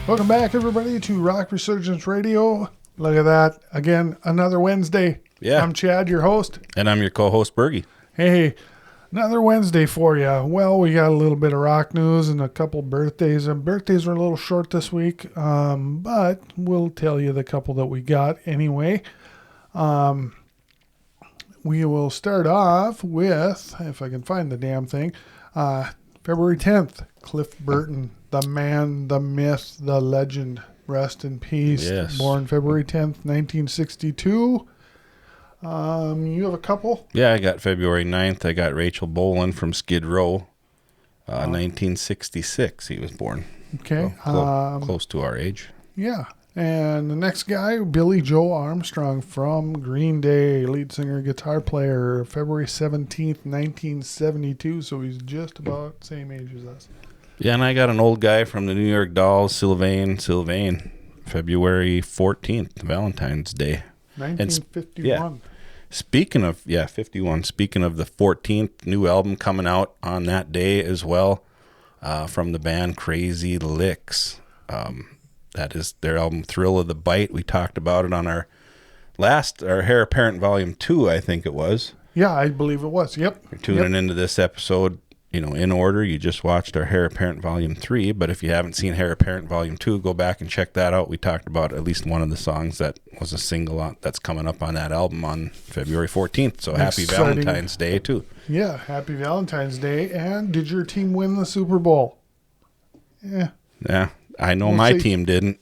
Welcome back, everybody, to Rock Resurgence Radio. Look at that. Again, another Wednesday. Yeah. I'm Chad, your host. And I'm your co-host, Bergy. Hey, another Wednesday for you. Well, we got a little bit of rock news and a couple birthdays. And birthdays are a little short this week, but we'll tell you the couple that we got anyway. We will start off with, if I can find the damn thing, February 10th, Cliff Burton, the man, the myth, the legend. Rest in peace. Yes. Born February 10th, 1962. You have a couple? Yeah, I got February 9th. I got Rachel Bolan from Skid Row. 1966 he was born. Okay. So close to our age. Yeah. And the next guy, Billy Joe Armstrong from Green Day, lead singer, guitar player, February 17th, 1972. So he's just about the same age as us. Yeah, and I got an old guy from the New York Dolls, Sylvain, February 14th, Valentine's Day. 1951. Speaking of, 51. Speaking of the 14th, new album coming out on that day as well, from the band Crazy Licks. That is their album Thrill of the Bite. We talked about it on our Hair Apparent Volume 2, I think it was. Yeah, I believe it was. Yep. You're tuning into this episode, in order. You just watched our Hair Apparent Volume 3, but if you haven't seen Hair Apparent Volume 2, go back and check that out. We talked about at least one of the songs that was a single that's coming up on that album on February 14th. So happy Valentine's Day, too. Yeah, happy Valentine's Day. And did your team win the Super Bowl? Yeah, I know my team didn't.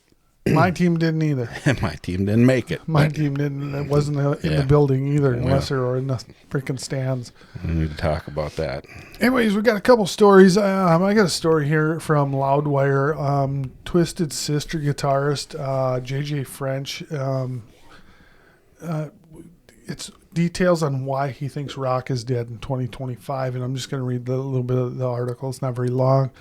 My team didn't either. My team didn't make it. My team didn't. It wasn't in the building either, unless they were in the freaking stands. We need to talk about that. Anyways, we got a couple stories. I got a story here from Loudwire. Twisted Sister guitarist JJ French. It's details on why he thinks rock is dead in 2025, and I'm just going to read a little bit of the article. It's not very long.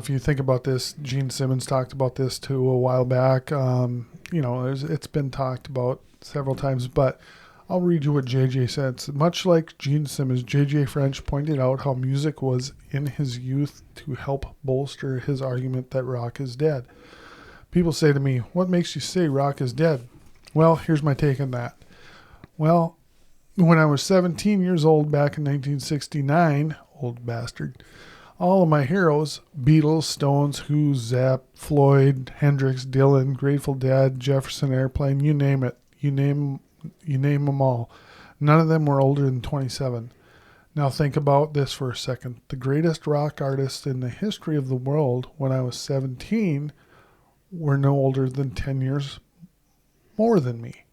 If you think about this, Gene Simmons talked about this too a while back. It's been talked about several times, but I'll read you what JJ said. Much like Gene Simmons, JJ French pointed out how music was in his youth to help bolster his argument that rock is dead. People say to me, what makes you say rock is dead? Well, here's my take on that. Well, when I was 17 years old back in 1969, old bastard, all of my heroes, Beatles, Stones, Who, Zapp, Floyd, Hendrix, Dylan, Grateful Dead, Jefferson Airplane, you name it. You name them all. None of them were older than 27. Now think about this for a second. The greatest rock artists in the history of the world when I was 17 were no older than 10 years more than me.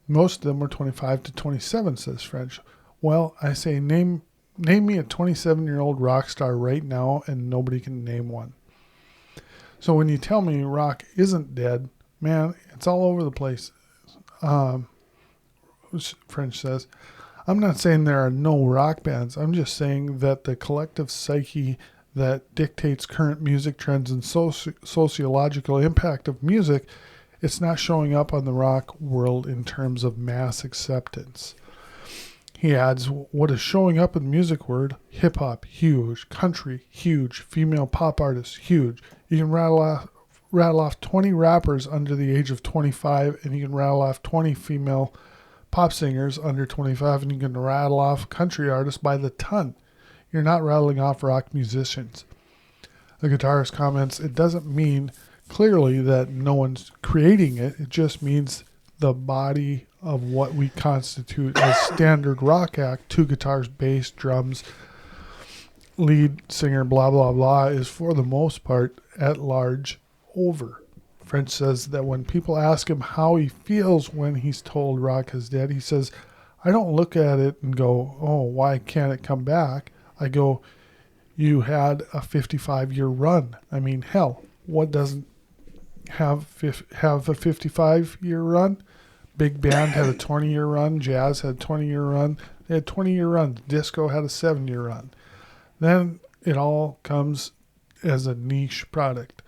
Most of them were 25 to 27, says French. Well, I say name me a 27-year-old rock star right now, and nobody can name one. So when you tell me rock isn't dead, man, it's all over the place. French says, I'm not saying there are no rock bands. I'm just saying that the collective psyche that dictates current music trends and sociological impact of music, it's not showing up on the rock world in terms of mass acceptance. He adds, what is showing up in the music world? Hip-hop, huge. Country, huge. Female pop artists, huge. You can rattle off 20 rappers under the age of 25, and you can rattle off 20 female pop singers under 25, and you can rattle off country artists by the ton. You're not rattling off rock musicians. The guitarist comments, it doesn't mean clearly that no one's creating it. It just means the body of what we constitute as standard rock act, 2 guitars, bass, drums, lead singer, blah, blah, blah, is for the most part at large over. French says that when people ask him how he feels when he's told rock is dead, he says, I don't look at it and go, oh, why can't it come back? I go, you had a 55-year run. I mean, hell, what doesn't have a 55-year run? Big band had a 20-year run. Jazz had a 20-year run. They had 20-year runs. Disco had a 7-year run. Then it all comes as a niche product.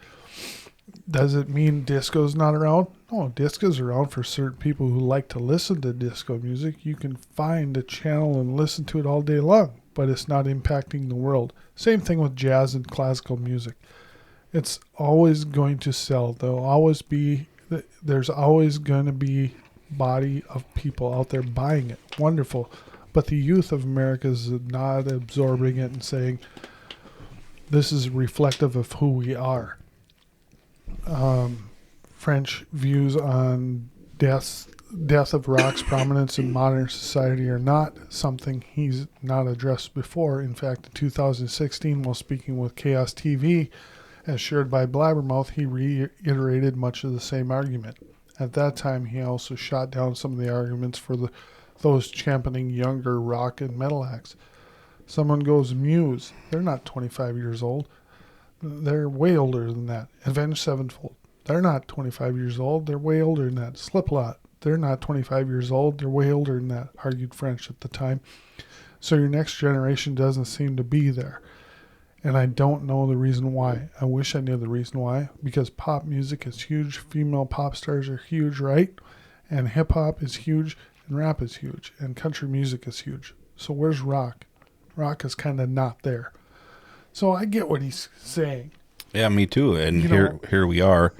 Does it mean disco's not around? No, disco's around for certain people who like to listen to disco music. You can find a channel and listen to it all day long. but it's not impacting the world. Same thing with jazz and classical music. It's always going to sell. There's always going to be body of people out there buying it. Wonderful. But the youth of America is not absorbing it and saying, this is reflective of who we are. French views on death of rock's prominence in modern society are not something he's not addressed before. In fact, in 2016, while speaking with Chaos TV, as shared by Blabbermouth, he reiterated much of the same argument. At that time, he also shot down some of the arguments for those championing younger rock and metal acts. Someone goes, Muse, they're not 25 years old. They're way older than that. Avenged Sevenfold, they're not 25 years old. They're way older than that. Slipknot, they're not 25 years old. They're way older than that, argued French at the time. So your next generation doesn't seem to be there. And I don't know the reason why. I wish I knew the reason why. Because pop music is huge. Female pop stars are huge, right? And hip-hop is huge. And rap is huge. And country music is huge. So where's rock? Rock is kind of not there. So I get what he's saying. Yeah, me too. And here we are,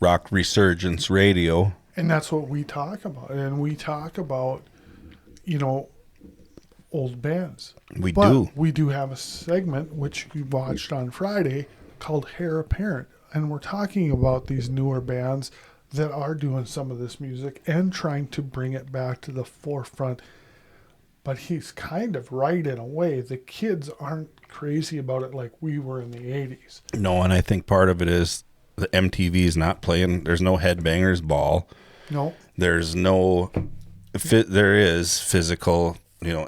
Rock Resurgence Radio. And that's what we talk about. And we talk about, old bands. We do. We do have a segment, which you watched on Friday, called Heir Apparent. And we're talking about these newer bands that are doing some of this music and trying to bring it back to the forefront. But he's kind of right in a way. The kids aren't crazy about it like we were in the 80s. No, and I think part of it is the MTV is not playing. There's no Headbangers Ball. No. There's no... There is physical...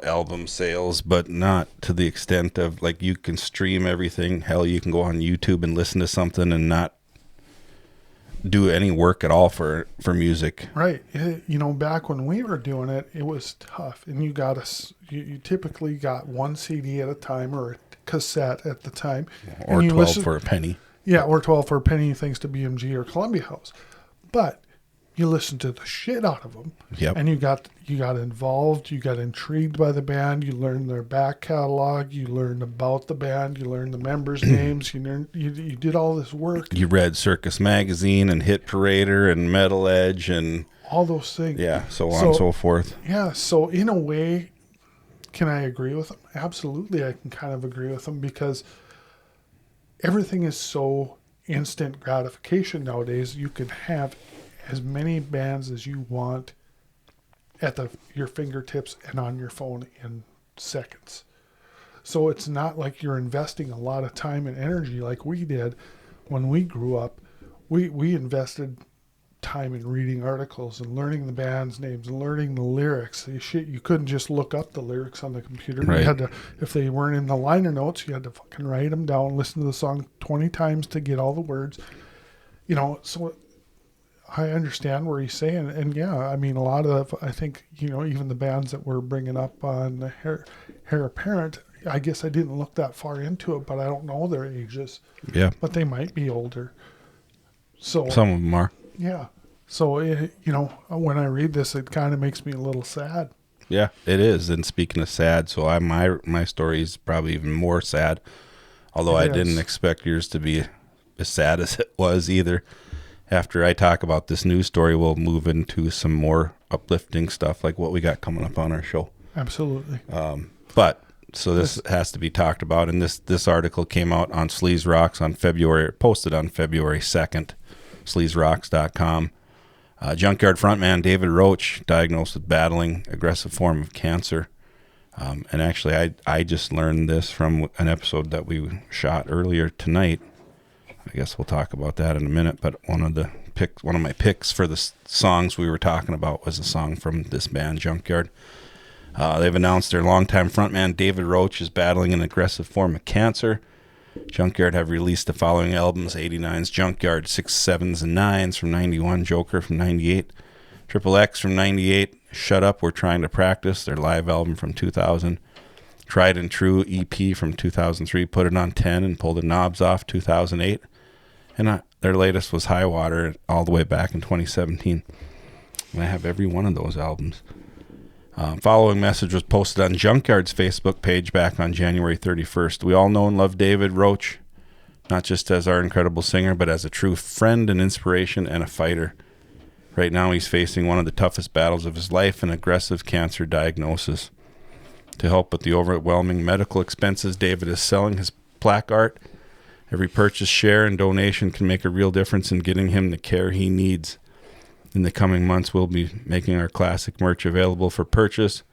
album sales, but not to the extent of, like, you can stream everything. Hell, you can go on YouTube and listen to something and not do any work at all for music. Right. Back when we were doing it, it was tough. And you typically got one CD at a time or a cassette at the time. Or 12 for a penny. Yeah, or 12 for a penny, thanks to BMG or Columbia House. But you listened to the shit out of them. Yep. And you got involved, you got intrigued by the band, you learned their back catalog, you learned about the band, you learned the members' names, you did all this work. You read Circus Magazine and Hit Parader and Metal Edge and all those things. Yeah, so on and so forth. Yeah, so in a way, can I agree with them? Absolutely, I can kind of agree with them because everything is so instant gratification nowadays. You can have as many bands as you want at your fingertips and on your phone in seconds. So it's not like you're investing a lot of time and energy like we did when we grew up. We invested time in reading articles and learning the band's names and learning the lyrics. You couldn't just look up the lyrics on the computer. Right. You had to, if they weren't in the liner notes, you had to fucking write them down, listen to the song 20 times to get all the words. So I understand where he's saying, and yeah, I mean, a lot of, I think, even the bands that we're bringing up on the Heir Apparent, I guess I didn't look that far into it, but I don't know their ages. Yeah. But they might be older. So some of them are. Yeah. So, when I read this, it kind of makes me a little sad. Yeah, it is. And speaking of sad, so my story is probably even more sad, although I didn't expect yours to be as sad as it was either. After I talk about this news story, we'll move into some more uplifting stuff like what we got coming up on our show. Absolutely. So this has to be talked about. And this article came out on Sleaze Rocks posted on February 2nd, sleazerocks.com. Junkyard frontman David Roach diagnosed with battling aggressive form of cancer. And actually, I just learned this from an episode that we shot earlier tonight. I guess we'll talk about that in a minute, but one of my picks for the songs we were talking about was a song from this band, Junkyard. They've announced their longtime frontman, David Roach, is battling an aggressive form of cancer. Junkyard have released the following albums: 89's Junkyard, 6, 7s, and 9s from 91, Joker from 98, Triple X from 98, Shut Up, We're Trying to Practice, their live album from 2000, Tried and True EP from 2003, Put It on 10 and Pull the Knobs Off, 2008. And their latest was High Water all the way back in 2017. And I have every one of those albums. Following message was posted on Junkyard's Facebook page back on January 31st. We all know and love David Roach, not just as our incredible singer, but as a true friend and inspiration and a fighter. Right now, he's facing one of the toughest battles of his life, an aggressive cancer diagnosis. To help with the overwhelming medical expenses, David is selling his plaque art. Every purchase, share, and donation can make a real difference in getting him the care he needs. In the coming months, we'll be making our classic merch available for purchase,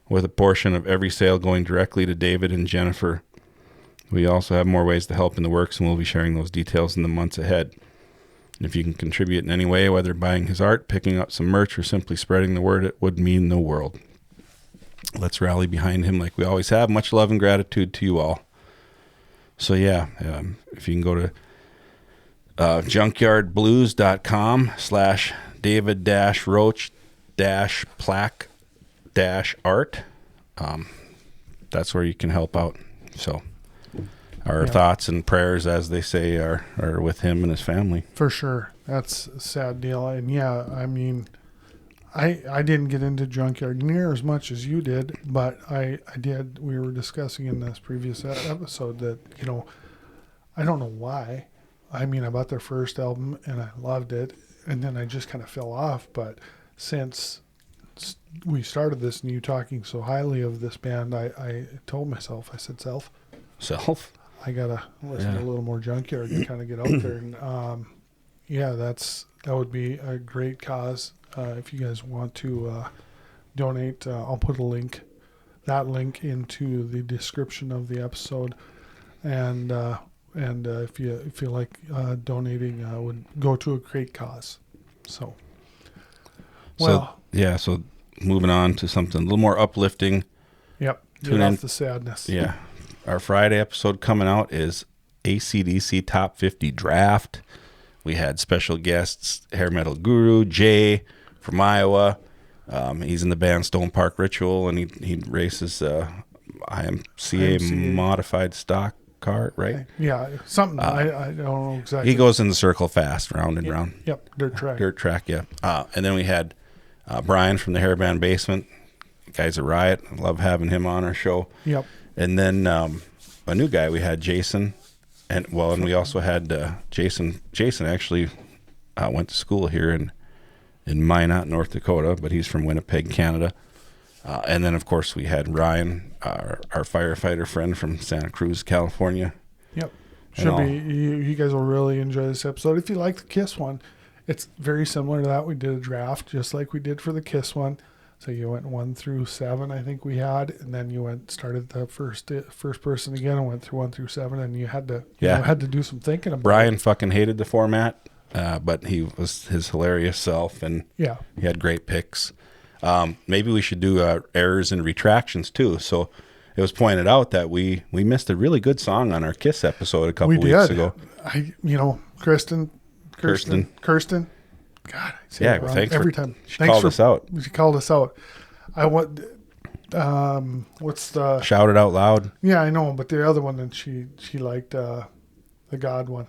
with a portion of every sale going directly to David and Jennifer. We also have more ways to help in the works, and we'll be sharing those details in the months ahead. And if you can contribute in any way, whether buying his art, picking up some merch, or simply spreading the word, it would mean the world. Let's rally behind him like we always have. Much love and gratitude to you all. So yeah, if you can go to junkyardblues.com/David-Roach-plaque-art. That's where you can help out. So our thoughts and prayers, as they say, are with him and his family. For sure. That's a sad deal. And yeah, I mean, I didn't get into Junkyard near as much as you did, but I did. We were discussing in this previous episode that, you know, I don't know why. I mean, I bought their first album and I loved it, and then I just kind of fell off. But since we started this and you talking so highly of this band, I told myself, I said, self, I got to listen to a little more Junkyard and kind of get out there. And that would be a great cause. If you guys want to donate, I'll put that link into the description of the episode. And if you feel like donating, would go to a great cause. So moving on to something a little more uplifting. Yep. Get off the sadness. Yeah. Our Friday episode coming out is AC/DC Top 50 Draft. We had special guests, hair metal guru Jay from Iowa. He's in the band Stone Park Ritual, and he races IMCA modified stock car, right? Yeah, something. I don't know exactly. He goes in the circle fast, round and round. Yep, dirt track, yeah. And then we had Brian from the Hairband Basement. The guy's a riot. I love having him on our show. Yep. And then a new guy, we had Jason. And we also had Jason. Jason actually went to school here in Minot, North Dakota, but he's from Winnipeg, Canada. And then, of course, we had Ryan, our firefighter friend from Santa Cruz, California. Yep. You guys will really enjoy this episode. If you like the Kiss one, it's very similar to that. We did a draft just like we did for the Kiss one. So you went 1 through 7, I think we had, and then you started the first person again and went through 1 through 7, and you had to do some thinking about Brian fucking hated the format, but he was his hilarious self, and he had great picks. Maybe we should do errors and retractions too. So it was pointed out that we missed a really good song on our Kiss episode a couple weeks ago. Kirsten. God, I say it wrong every time. She called us out. She called us out. I want. What's the Shout It Out Loud? Yeah, I know, but the other one that she liked, the God one.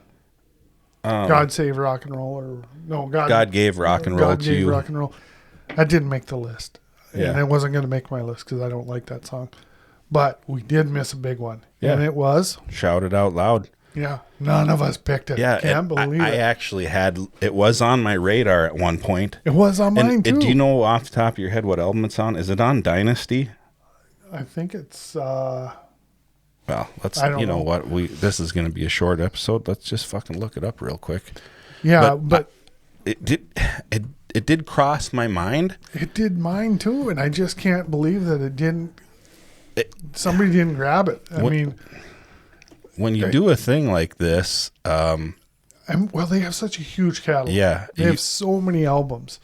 God Save Rock and Roll, or no? God Gave Rock and Roll to You. Rock and Roll. That didn't make the list, and it wasn't going to make my list because I don't like that song. But we did miss a big one, and it was Shout It Out Loud. Yeah, none of us picked it. Yeah, Can't believe it. I actually it was on my radar at one point. It was on mine too. Do you know off the top of your head what album it's on? Is it on Dynasty? I think it's. Well, let's. You know what? This is going to be a short episode. Let's just fucking look it up real quick. Yeah, but it did cross my mind. It did mine too, and I just can't believe that it didn't. Somebody didn't grab it. I mean. When you do a thing like this, they have such a huge catalog. Yeah, they have so many albums.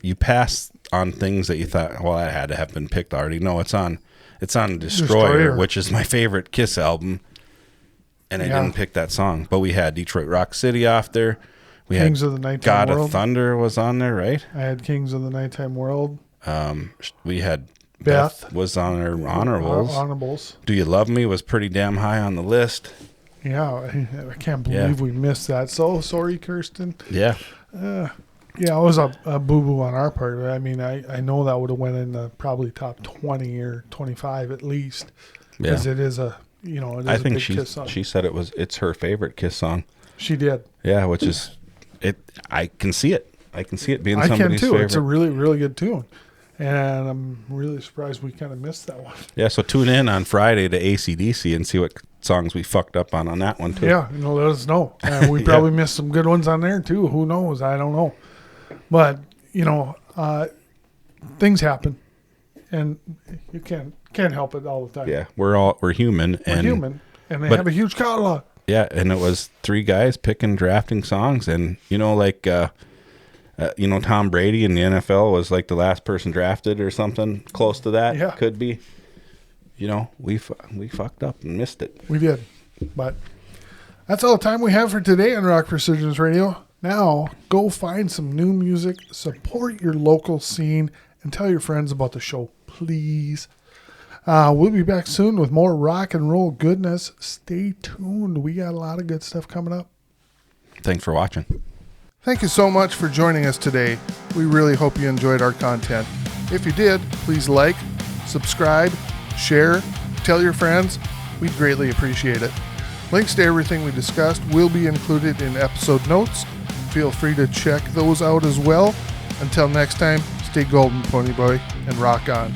You pass on things that you thought, well, that had to have been picked already. No, it's on Destroyer, which is my favorite Kiss album, and I didn't pick that song. But we had Detroit Rock City off there. We Kings had of the Nighttime God World. of Thunder was on there, right? I had Kings of the Nighttime World. We had. Beth was on her honorables. . Do You Love Me was pretty damn high on the list. Yeah, I can't believe we missed that. So sorry, Kirsten. Yeah. Yeah, it was a boo-boo on our part. I mean, I know that would have went in the probably top 20 or 25 at least. Because it is a, it is I think big Kiss song. she said it's her favorite Kiss song. She did. Yeah, which is, I can see it. I can see it being I somebody's can too. favorite. It's a really, really good tune. And I'm really surprised we kind of missed that one. Yeah, so tune in on Friday to ACDC and see what songs we fucked up on that one too. Yeah, let us know. We probably missed some good ones on there too. Who knows? I don't know. But, things happen. And you can't help it all the time. Yeah, we're human. We're human. And they have a huge catalog. Yeah, and it was 3 guys drafting songs. And, Tom Brady in the NFL was like the last person drafted or something close to that. Yeah. Could be. We fucked up and missed it. We did. But that's all the time we have for today on Rock Resurgence Radio. Now, go find some new music, support your local scene, and tell your friends about the show, please. We'll be back soon with more rock and roll goodness. Stay tuned. We got a lot of good stuff coming up. Thanks for watching. Thank you so much for joining us today. We really hope you enjoyed our content. If you did, please like, subscribe, share, tell your friends. We'd greatly appreciate it. Links to everything we discussed will be included in episode notes. Feel free to check those out as well. Until next time, stay golden, Pony Boy, and rock on.